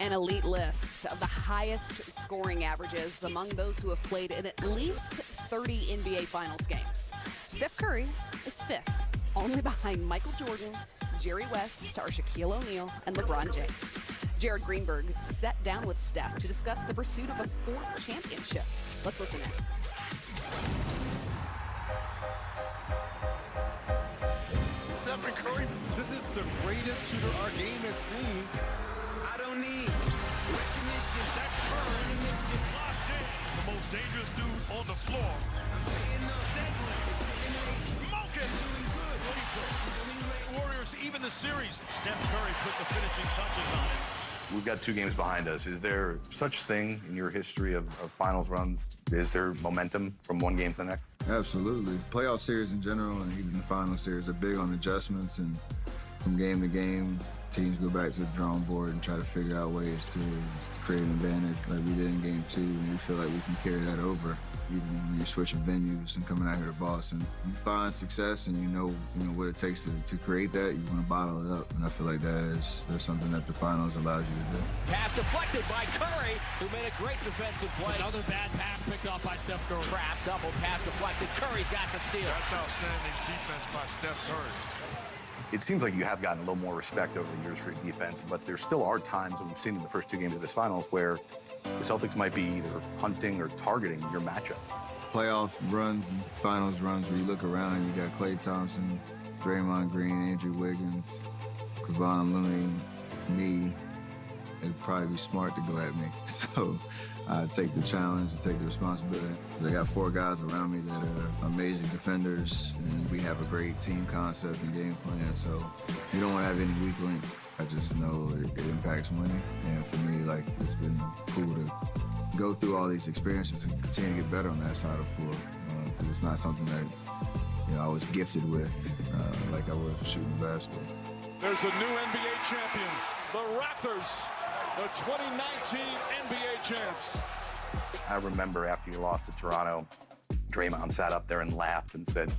An elite list of the highest scoring averages among those who have played in at least 30 NBA Finals games. Steph Curry is fifth, only behind Michael Jordan, Jerry West, or Shaquille O'Neal, and LeBron James. Jared Greenberg sat down with Steph to discuss the pursuit of a fourth championship. Let's listen in. Steph Curry, this is the greatest shooter our game has seen. I don't need recognition. Steph Curry locked in. The most dangerous dude on the floor. Smoking. Warriors, even the series. Steph Curry put the finishing touches on it. We've got 2 games behind us. Is there such thing in your history of finals runs? Is there momentum from one game to the next? Absolutely. Playoff series in general and even the final series are big on adjustments, and from game to game, teams go back to the drawing board and try to figure out ways to create an advantage like we did in game 2, and we feel like we can carry that over. Even when you're switching venues and coming out here to Boston, you find success and you know what it takes to create that. You want to bottle it up, and I feel like that's something that the finals allows you to do. Pass deflected by Curry, who made a great defensive play. Another bad pass picked off by Steph Curry. Trap, double pass deflected. Curry's got the steal. That's outstanding defense by Steph Curry. It seems like you have gotten a little more respect over the years for your defense, but there still are times, and we've seen in the first 2 games of this finals, where the Celtics might be either hunting or targeting your matchup. Playoff runs and finals runs where you look around, you got Klay Thompson, Draymond Green, Andrew Wiggins, Kevon Looney, me. It'd probably be smart to go at me. So I take the challenge and take the responsibility. I got 4 guys around me that are amazing defenders, and we have a great team concept and game plan. So you don't want to have any weak links. I just know it impacts winning. And for me, like, it's been cool to go through all these experiences and continue to get better on that side of the floor. Because it's not something that I was gifted with like I was shooting basketball. There's a new NBA champion. The Raptors, the 2019 NBA champs. I remember after you lost to Toronto, Draymond sat up there and laughed and said,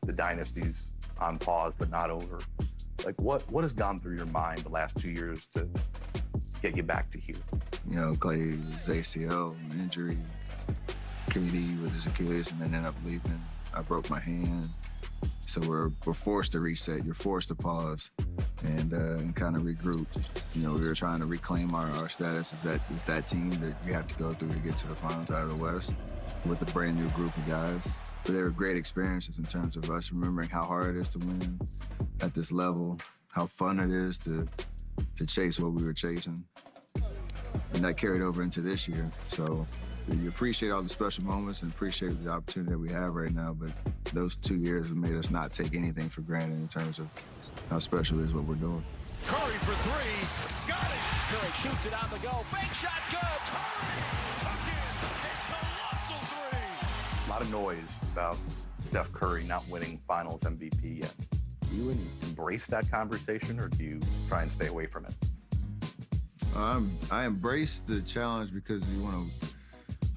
the dynasty's on pause but not over. Like, what has gone through your mind the last 2 years to get you back to here? Klay was ACL, injury, KD with his Achilles, and then ended up leaving. I broke my hand. So we're forced to reset. You're forced to pause and kind of regroup. We were trying to reclaim our status as that team that you have to go through to get to the finals out of the West with a brand new group of guys. But they were great experiences in terms of us remembering how hard it is to win at this level, how fun it is to chase what we were chasing. And that carried over into this year. So you appreciate all the special moments and appreciate the opportunity that we have right now, but those 2 years have made us not take anything for granted in terms of how special it is what we're doing. Curry for 3. Got it. Curry shoots it on the go. Big shot, good. Curry tucked in. A colossal 3. A lot of noise about Steph Curry not winning finals MVP yet. Do you embrace that conversation, or do you try and stay away from it? I embrace the challenge because you want to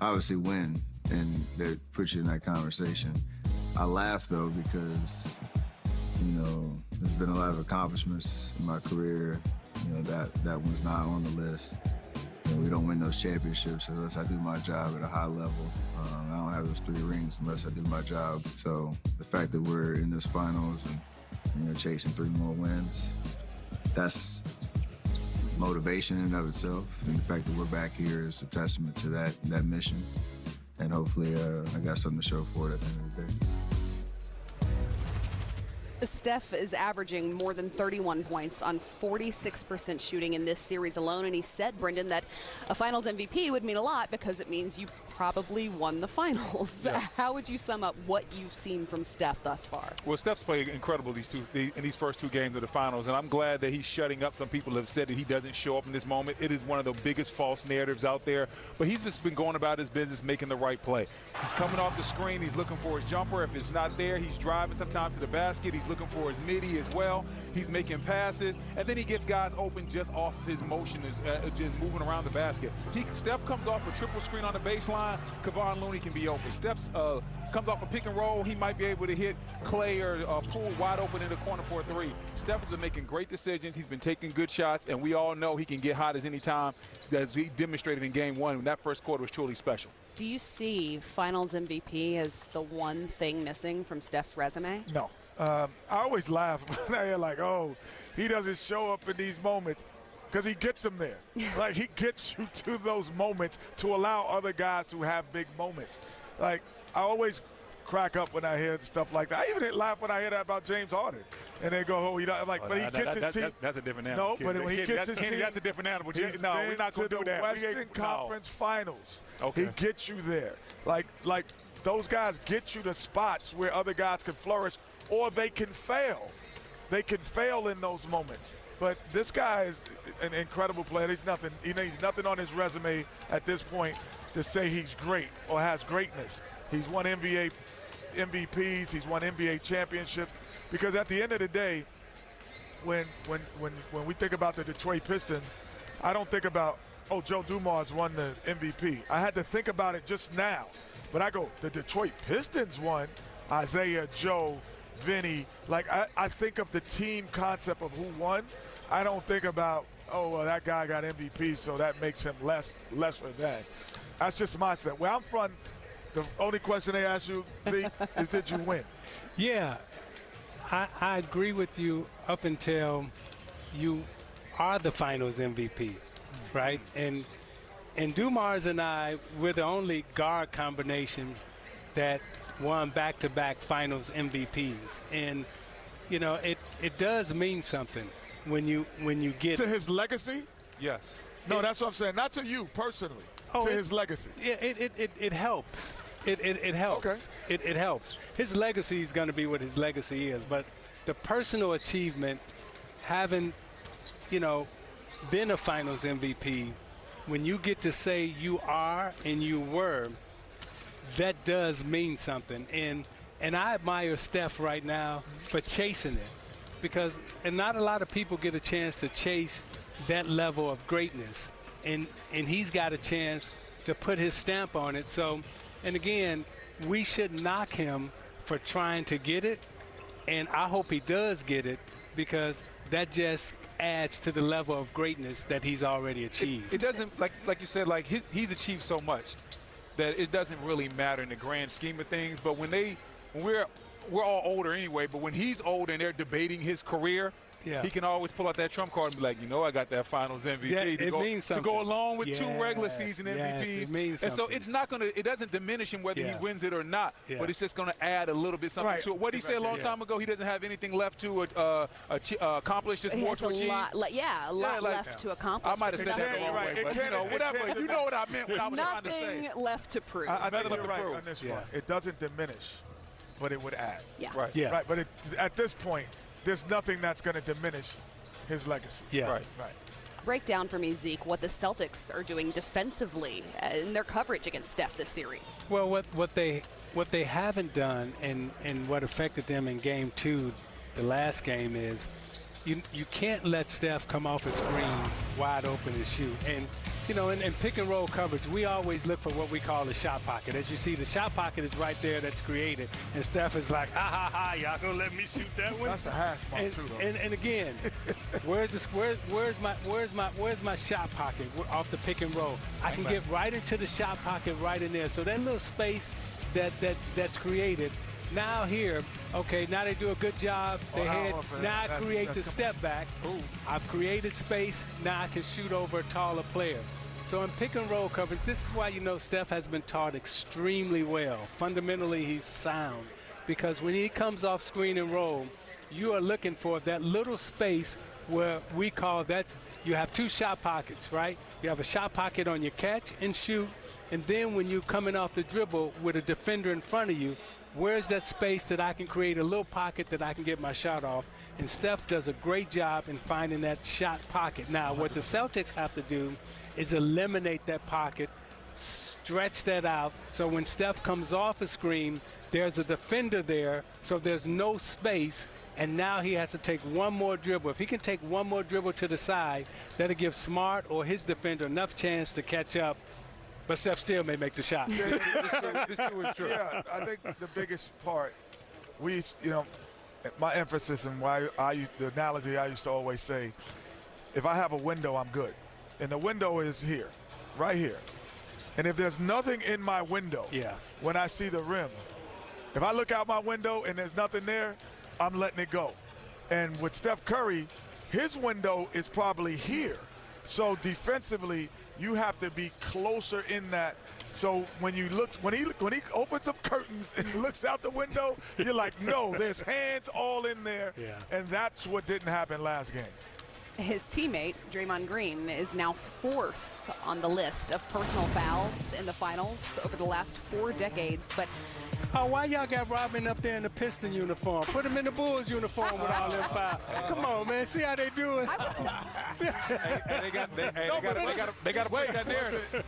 obviously win, and that puts you in that conversation. I laugh, though, because, there's been a lot of accomplishments in my career, that one's not on the list. We don't win those championships unless I do my job at a high level. I don't have those 3 rings unless I do my job. So the fact that we're in this finals and chasing 3 more wins, that's motivation in and of itself. And the fact that we're back here is a testament to that mission. And hopefully I got something to show for it at the end of the day. Steph is averaging more than 31 points on 46% shooting in this series alone, and he said, Brendan, that a finals MVP would mean a lot because it means you probably won the finals. Yeah. How would you sum up what you've seen from Steph thus far? Well, Steph's played incredible in these first 2 games of the finals, and I'm glad that he's shutting up. Some people have said that he doesn't show up in this moment. It is one of the biggest false narratives out there, but he's just been going about his business, making the right play. He's coming off the screen. He's looking for his jumper. If it's not there, he's driving sometimes to the basket. He's looking for his midi as well. He's making passes, and then he gets guys open just off of his motion, just moving around the basket. Steph comes off a triple screen on the baseline, Kevon Looney can be open. Steph comes off a pick and roll, he might be able to hit Clay or pull wide open in the corner for a three. Steph has been making great decisions. He's been taking good shots, and we all know he can get hot as any time, as he demonstrated in game one when that first quarter was truly special. Do you see Finals MVP as the one thing missing from Steph's resume? No. I always laugh when I hear like, oh, he doesn't show up in these moments because he gets them there. Like, he gets you to those moments to allow other guys to have big moments. Like, I always crack up when I hear stuff like that. I even laugh when I hear that about James Harden. And they go, oh, I'm like, but he gets his team. That's a different animal. No, but when he gets his team. That's a different animal. He's No, we're not going to do that. Western Conference Finals. Okay. He gets you there. Like those guys get you to spots where other guys can flourish or they can fail. They can fail in those moments. But this guy is an incredible player. He's nothing on his resume at this point to say he's great or has greatness. He's won NBA MVPs. He's won NBA championships. Because at the end of the day, when we think about the Detroit Pistons, I don't think about, oh, Joe Dumars won the MVP. I had to think about it just now. But I go, the Detroit Pistons won. Isaiah, Joe, Vinny. Like, I think of the team concept of who won. I don't think about, oh, well, that guy got MVP, so that makes him less or that. That's just my step. Where I'm from, the only question they ask you, Zeke, is did you win? Yeah, I agree with you up until you are the Finals MVP, right? And Dumars and I, we're the only guard combination that won back-to-back Finals MVPs. And, you know, it does mean something when you get to his legacy? Yes. No, that's what I'm saying. Not to you personally. Oh, to his legacy. Yeah, it helps. It helps. Okay. It helps. His legacy is going to be what his legacy is, but the personal achievement, having, you know, been a Finals MVP, when you get to say you are and you were, that does mean something. And I admire Steph right now for chasing it, because not a lot of people get a chance to chase that level of greatness, and he's got a chance to put his stamp on it. So, and again, we should knock him for trying to get it, and I hope he does get it, because that just adds to the level of greatness that he's already achieved. It doesn't, like you said, like he's achieved so much that it doesn't really matter in the grand scheme of things. But when we're all older anyway, but when he's older and they're debating his career, he can always pull out that trump card and be like, you know, I got that Finals MVP to go along with two regular season MVPs. It means and so something. it's not gonna, it doesn't diminish him whether he wins it or not, but it's just gonna add a little bit something to it. What he said a long time ago, he doesn't have anything left to accomplish, just more to achieve. A lot left to accomplish. I might have said that the wrong way, but you know, whatever. You know what I meant when I was trying to say. Nothing left to prove. I think you're right on this one. It doesn't diminish, but it would add. Right. But at this point, there's nothing that's going to diminish his legacy. Right. Break down for me, Zeke, what the Celtics are doing defensively in their coverage against Steph this series. Well, what they haven't done, and what affected them in Game 2, the last game, is you can't let Steph come off a screen wide open and shoot. And you know, in pick and roll coverage, we always look for what we call the shot pocket. As you see, the shot pocket is right there, that's created, and Steph is like, y'all gonna let me shoot that one? That's the hash mark too, though. And again, where's my shot pocket off the pick and roll? I can get right into the shot pocket right in there. So that little space that's created. Now here, okay, now they do a good job. Now I create the step back. I've created space. Now I can shoot over a taller player. So in pick and roll coverage, this is why you know Steph has been taught extremely well. Fundamentally, he's sound, because when he comes off screen and roll, you are looking for that little space where we call that, you have two shot pockets, right? You have a shot pocket on your catch and shoot, and then when you're coming off the dribble with a defender in front of you, where's that space that I can create a little pocket that I can get my shot off? And Steph does a great job in finding that shot pocket. Now, what the Celtics have to do is eliminate that pocket, stretch that out, so when Steph comes off a screen, there's a defender there, so there's no space and now he has to take one more dribble. If he can take one more dribble to the side, that'll give Smart or his defender enough chance to catch up. But Steph still may make the shot. This too is true. Yeah, I think the biggest part, my emphasis and why the analogy I used to always say, if I have a window, I'm good. And the window is here, right here. And if there's nothing in my window, when I see the rim, if I look out my window and there's nothing there, I'm letting it go. And with Steph Curry, his window is probably here. So defensively, you have to be closer in that. So when he opens up curtains and looks out the window, you're like, no, there's hands all in there. Yeah. And that's what didn't happen last game. His teammate, Draymond Green, is now 4th on the list of personal fouls in the finals over the last 4 decades. But why y'all got Rodman up there in the Piston uniform? Put him in the Bulls uniform with all them fouls. Come on, man. See how they do it. They got to push that narrative.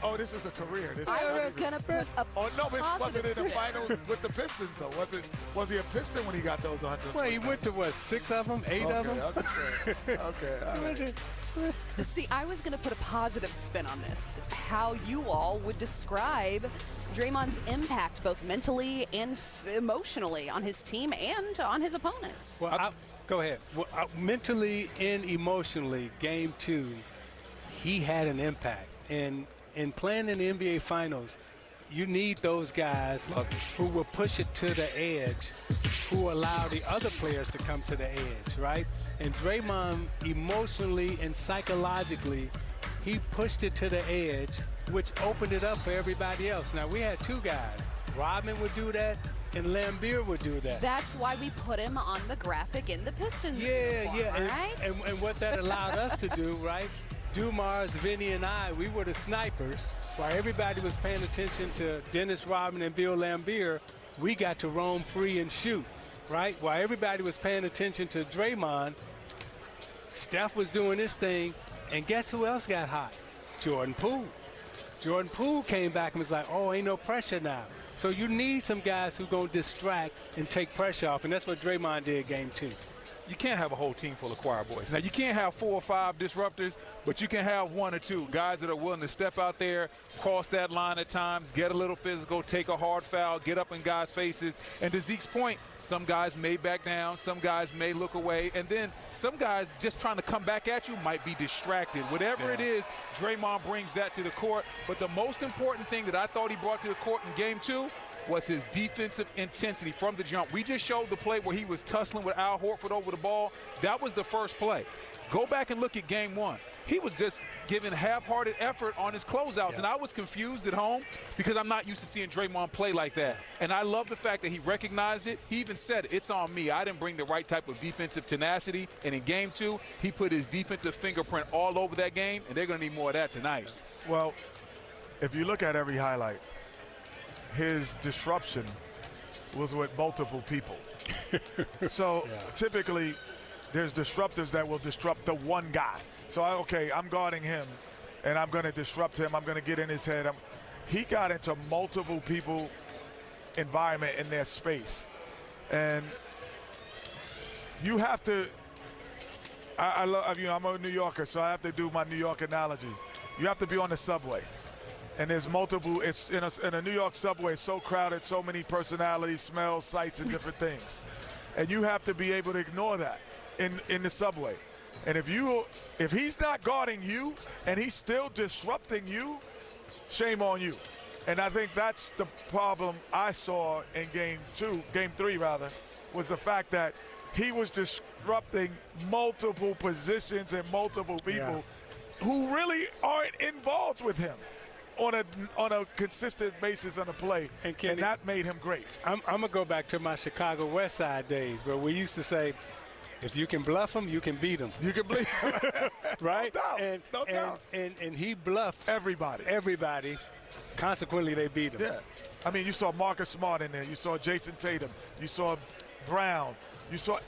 Oh, this is a career. I was going to put a no, but wasn't in the finals with the Pistons, though. Was he a Piston when he got those 100? Well, he went to, what, 6 of them, 8 of them? Okay, all right. See, I was going to put a positive spin on this, how you all would describe Draymond's impact both mentally and emotionally on his team and on his opponents. Well, go ahead. Well, mentally and emotionally, Game 2, he had an impact. And in playing in the NBA Finals, you need those guys who will push it to the edge, who allow the other players to come to the edge, right? And Draymond, emotionally and psychologically, he pushed it to the edge, which opened it up for everybody else. Now, we had 2 guys. Rodman would do that, and Lambeer would do that. That's why we put him on the graphic in the Pistons uniform, right? And what that allowed us to do, right? Dumars, Vinny, and I, we were the snipers. While everybody was paying attention to Dennis Rodman and Bill Lambeer, we got to roam free and shoot, right? While everybody was paying attention to Draymond, Steph was doing this thing, and guess who else got hot? Jordan Poole. Jordan Poole came back and was like, oh, ain't no pressure now. So you need some guys who going to distract and take pressure off, and that's what Draymond did Game 2. You can't have a whole team full of choir boys. Now, you can't have 4 or 5 disruptors, but you can have 1 or 2 guys that are willing to step out there, cross that line at times, get a little physical, take a hard foul, get up in guys' faces. And to Zeke's point, some guys may back down, some guys may look away, and then some guys just trying to come back at you might be distracted. Whatever it is, Draymond brings that to the court. But the most important thing that I thought he brought to the court in Game 2 was his defensive intensity from the jump. We just showed the play where he was tussling with Al Horford over the ball. That was the first play. Go back and look at Game 1. He was just giving half-hearted effort on his closeouts, and I was confused at home because I'm not used to seeing Draymond play like that. And I love the fact that he recognized it. He even said, it's on me. I didn't bring the right type of defensive tenacity. And in Game 2, he put his defensive fingerprint all over that game, and they're going to need more of that tonight. Well, if you look at every highlight, his disruption was with multiple people. So typically there's disruptors that will disrupt the one guy. So, I'm guarding him, and I'm going to disrupt him. I'm going to get in his head. He got into multiple people environment in their space. And you have to, I'm a New Yorker, so I have to do my New York analogy. You have to be on the subway. And there's multiple, it's in a New York subway, it's so crowded, so many personalities, smells, sights, and different things. And you have to be able to ignore that in the subway. And if he's not guarding you and he's still disrupting you, shame on you. And I think that's the problem I saw in Game 3 was the fact that he was disrupting multiple positions and multiple people who really aren't involved with him on a consistent basis on a play, and that made him great. I'm going to go back to my Chicago West Side days where we used to say, if you can bluff them, you can beat them. You can beat them. Right? No doubt. And he bluffed everybody. Consequently, they beat him. Yeah. I mean, you saw Marcus Smart in there. You saw Jason Tatum. You saw Brown. You saw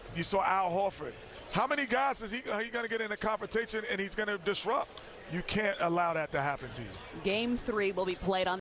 Al Horford. How many guys are he going to get in a confrontation and he's going to disrupt? You can't allow that to happen to you. Game 3 will be played on